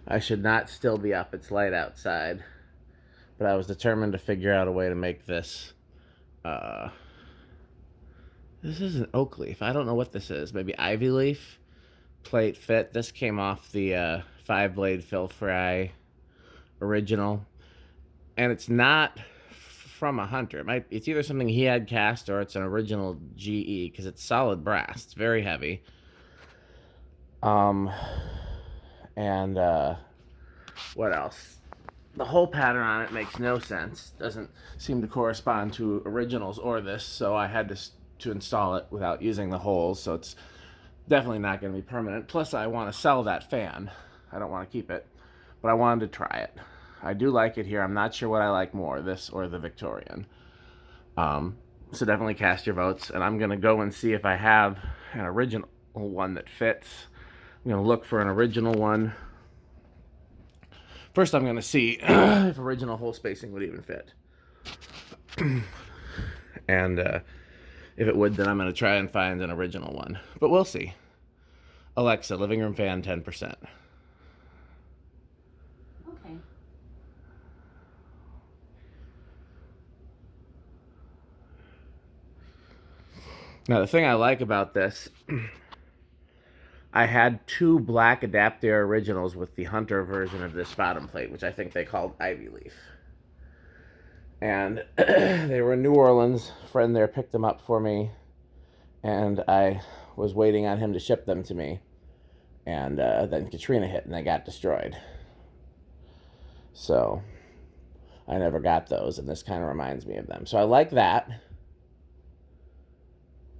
I should not still be up. It's light outside. But I was determined to figure out a way to make this. This is an oak leaf. I don't know what this is. Maybe ivy leaf plate fit. This came off the 5-blade Phil Fry original. And it's not from a hunter. It's either something he had cast or it's an original GE because it's solid brass. It's very heavy. Um, and what else? The whole pattern on it makes no sense. Doesn't seem to correspond to originals or this, so I had to install it without using the holes. So it's definitely not going to be permanent. Plus, I want to sell that fan. I don't want to keep it, but I wanted to try it. I do like it here. I'm not sure what I like more, this or the Victorian. So definitely cast your votes, and I'm gonna go and see if I have an original one that fits. I'm gonna look for an original one. First, I'm gonna see if original hole spacing would even fit, and if it would, then I'm gonna try and find an original one. But we'll see. Alexa, living room fan 10%. Okay. Now, the thing I like about this, I had 2 black Adapter originals with the Hunter version of this bottom plate, which I think they called Ivy Leaf. And they were in New Orleans. A friend there picked them up for me, and I was waiting on him to ship them to me. And then Katrina hit, and they got destroyed. So I never got those, and this kind of reminds me of them. So I like that.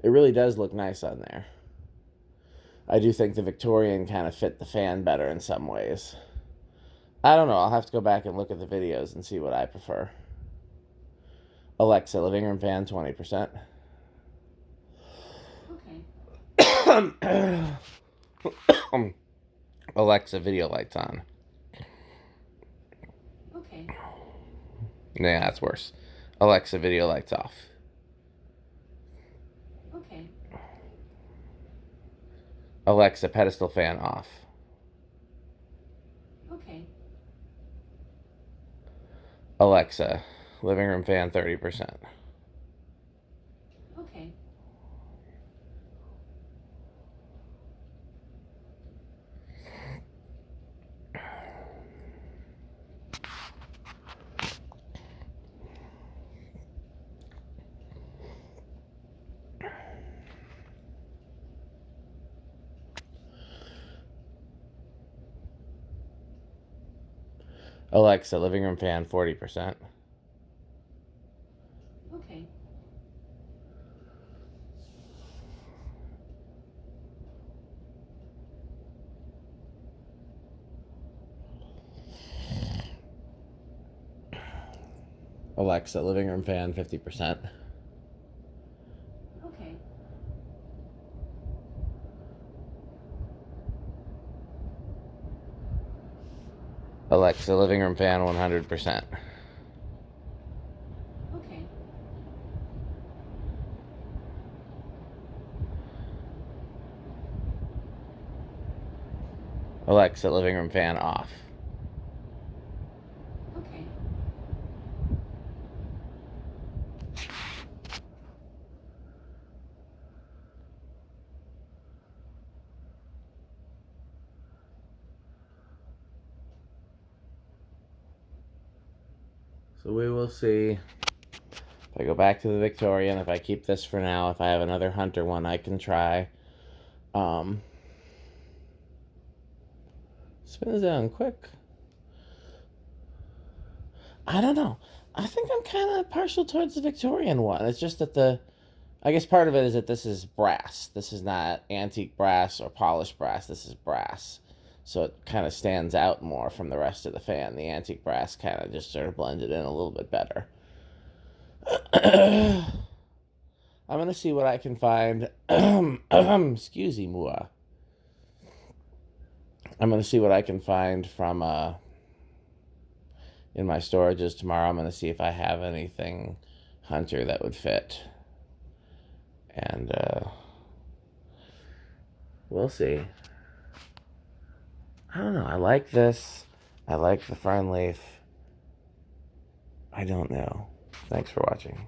It really does look nice on there. I do think the Victorian kind of fit the fan better in some ways. I don't know. I'll have to go back and look at the videos and see what I prefer. Alexa, living room fan 20%. Okay. Alexa, video lights on. Okay. Yeah, that's worse. Alexa, video lights off. Okay. Alexa, pedestal fan off. Okay. Alexa, living room fan 30%. Okay. Alexa, living room fan 40%. Okay. Alexa, living room fan 50%. Okay. Alexa, living room fan 100%. Okay. Alexa, living room fan off. Okay. So we will see. If I go back to the Victorian, if I keep this for now, if I have another Hunter one I can try. Spins down quick. I don't know. I think I'm kind of partial towards the Victorian one. It's just that I guess part of it is that this is brass. This is not antique brass or polished brass. This is brass. So it kind of stands out more from the rest of the fan. The antique brass kind of just sort of blended in a little bit better. I'm going to see what I can find. Excuse me, moi. I'm going to see what I can find from in my storages tomorrow. I'm going to see if I have anything Hunter that would fit. And we'll see. I don't know. I like this. I like the fern leaf. I don't know. Thanks for watching.